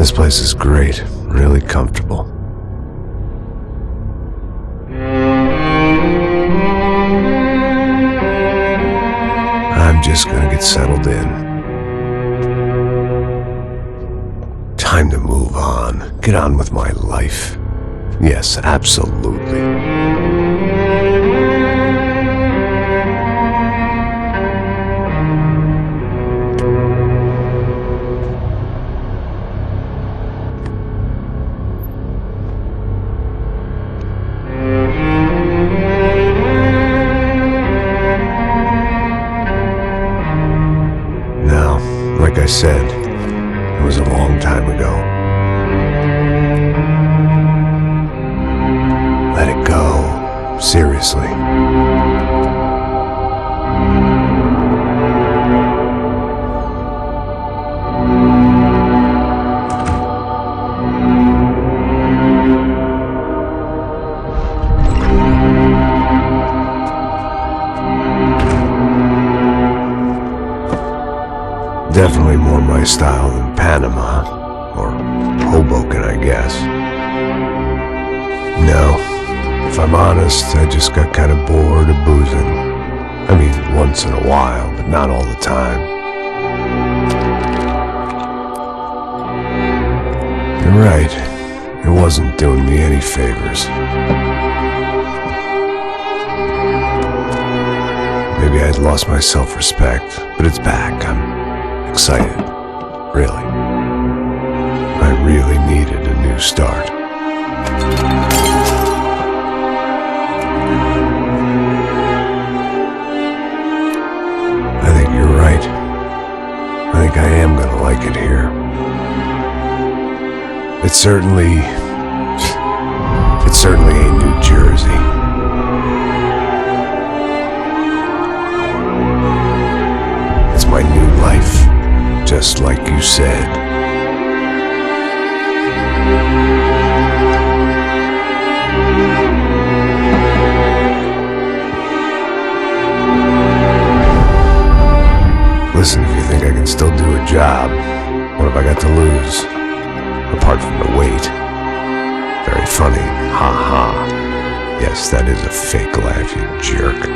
This place is great, really comfortable. I'm just gonna get settled in. Time to move on, get on with my life. Yes, absolutely. Like I said, it was a long time ago. Let it go. Seriously. Definitely more my style than Panama, or Hoboken, I guess. No, if I'm honest, I just got kind of bored of boozing. I mean, once in a while, but not all the time. You're right, it wasn't doing me any favors. Maybe I'd lost my self-respect, but it's back. I'm excited, really. I really needed a new start. I think you're right. I think I am gonna like it here. It's certainly ain't New Jersey. It's my new life. Just like you said. Listen, if you think I can still do a job, what have I got to lose? Apart from the weight. Very funny. Ha ha. Yes, that is a fake laugh, you jerk.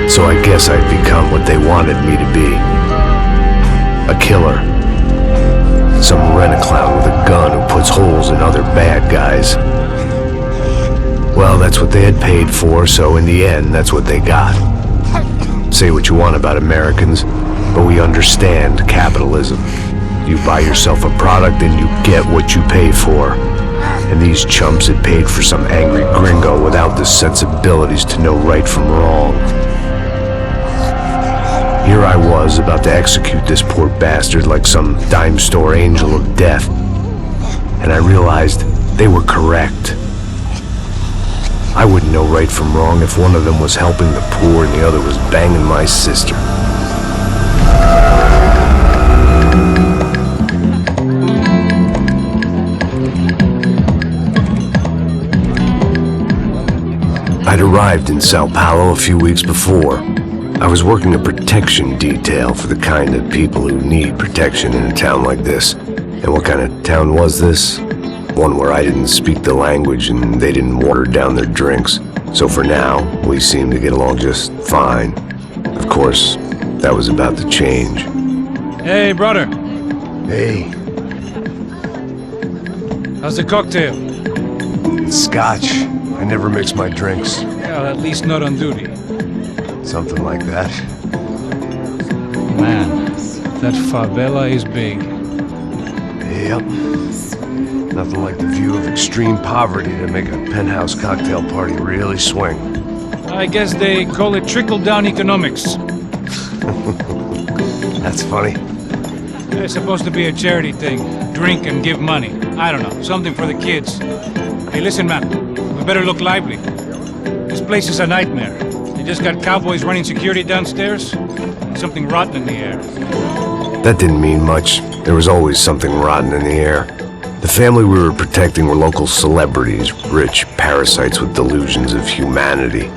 So I guess I'd become what they wanted me to be. A killer. Some rent-a-clown with a gun who puts holes in other bad guys. Well, that's what they had paid for, so in the end, that's what they got. Say what you want about Americans, but we understand capitalism. You buy yourself a product and you get what you pay for. And these chumps had paid for some angry gringo without the sensibilities to know right from wrong. Here I was, about to execute this poor bastard like some dime store angel of death. And I realized they were correct. I wouldn't know right from wrong if one of them was helping the poor and the other was banging my sister. I'd arrived in Sao Paulo a few weeks before. I was working a protection detail for the kind of people who need protection in a town like this. And what kind of town was this? One where I didn't speak the language and they didn't water down their drinks. So for now, we seemed to get along just fine. Of course, that was about to change. Hey, brother. Hey. How's the cocktail? It's scotch. I never mix my drinks. Well, at least not on duty. Something like that. Man, that favela is big. Yep. Nothing like the view of extreme poverty to make a penthouse cocktail party really swing. I guess they call it trickle-down economics. That's funny. It's supposed to be a charity thing. Drink and give money. I don't know, something for the kids. Hey, listen, man. We better look lively. This place is a nightmare. They just got cowboys running security downstairs. And something rotten in the air. That didn't mean much. There was always something rotten in the air. The family we were protecting were local celebrities, rich parasites with delusions of humanity.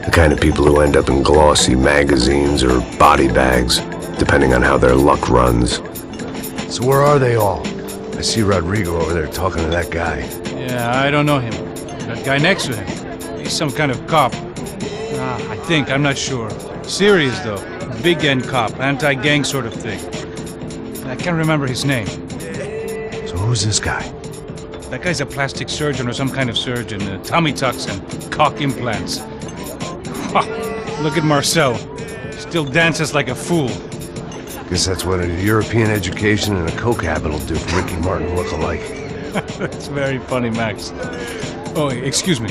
The kind of people who end up in glossy magazines or body bags, depending on how their luck runs. So where are they all? I see Rodrigo over there talking to that guy. Yeah, I don't know him. That guy next to him. He's some kind of cop. I think, I'm not sure. Serious, though. Big end cop, anti-gang sort of thing. I can't remember his name. So who's this guy? That guy's a plastic surgeon or some kind of surgeon. Tummy tucks and cock implants. Look at Marcel. Still dances like a fool. Guess that's what a European education and a coke habit will do for Ricky Martin look-alike. That's very funny, Max. Oh, excuse me.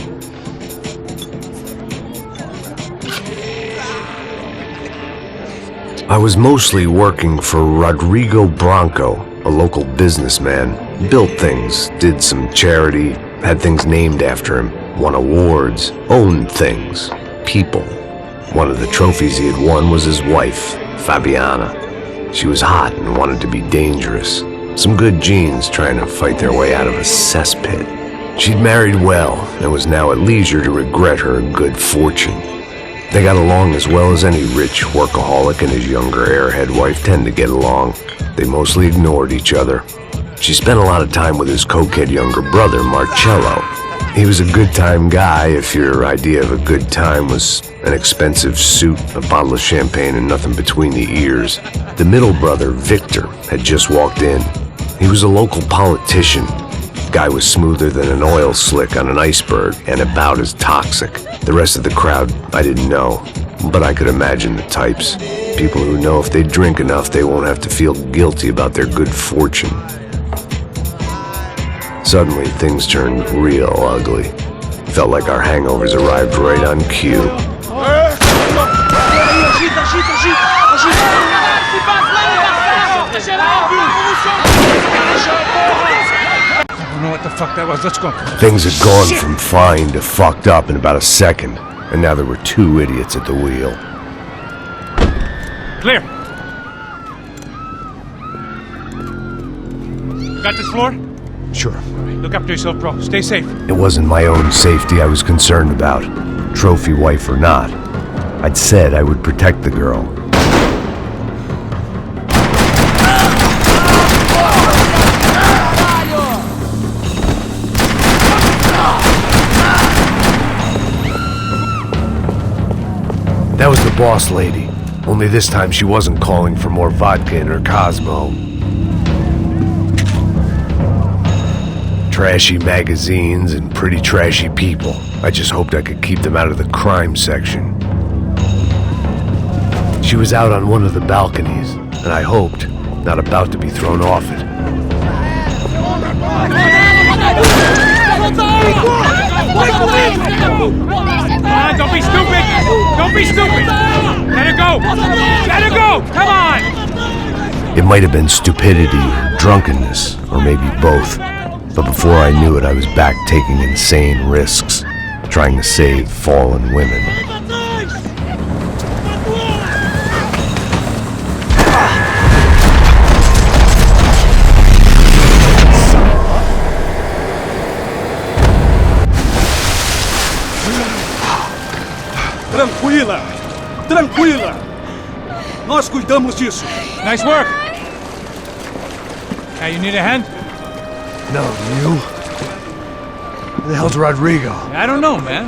I was mostly working for Rodrigo Branco, a local businessman. Built things, did some charity, had things named after him, won awards, owned things, people. One of the trophies he had won was his wife, Fabiana. She was hot and wanted to be dangerous. Some good genes trying to fight their way out of a cesspit. She'd married well and was now at leisure to regret her good fortune. They got along as well as any rich workaholic and his younger airhead wife tend to get along. They mostly ignored each other. She spent a lot of time with his cokehead younger brother, Marcello. He was a good-time guy if your idea of a good time was an expensive suit, a bottle of champagne, and nothing between the ears. The middle brother, Victor, had just walked in. He was a local politician. Guy was smoother than an oil slick on an iceberg and about as toxic. The rest of the crowd, I didn't know, but I could imagine the types. People who know if they drink enough, they won't have to feel guilty about their good fortune. Suddenly, things turned real ugly. Felt like our hangovers arrived right on cue. I don't know what the fuck that was. Let's go. Things had gone from fine to fucked up in about a second, and now there were two idiots at the wheel. Clear. Got this floor? Sure. Look after yourself, bro. Stay safe. It wasn't my own safety I was concerned about, trophy wife or not. I'd said I would protect the girl. That was the boss lady, only this time she wasn't calling for more vodka in her Cosmo. Trashy magazines and pretty trashy people. I just hoped I could keep them out of the crime section. She was out on one of the balconies, and I hoped not about to be thrown off it. Don't be stupid! Don't be stupid! Let her go! Let her go! Come on! It might have been stupidity, drunkenness, or maybe both. But before I knew it, I was back taking insane risks, trying to save fallen women. Tranquila! Tranquila! Nós cuidamos disso. Nice work. Hey, you need a hand? No, you? Where the hell's Rodrigo? I don't know, man.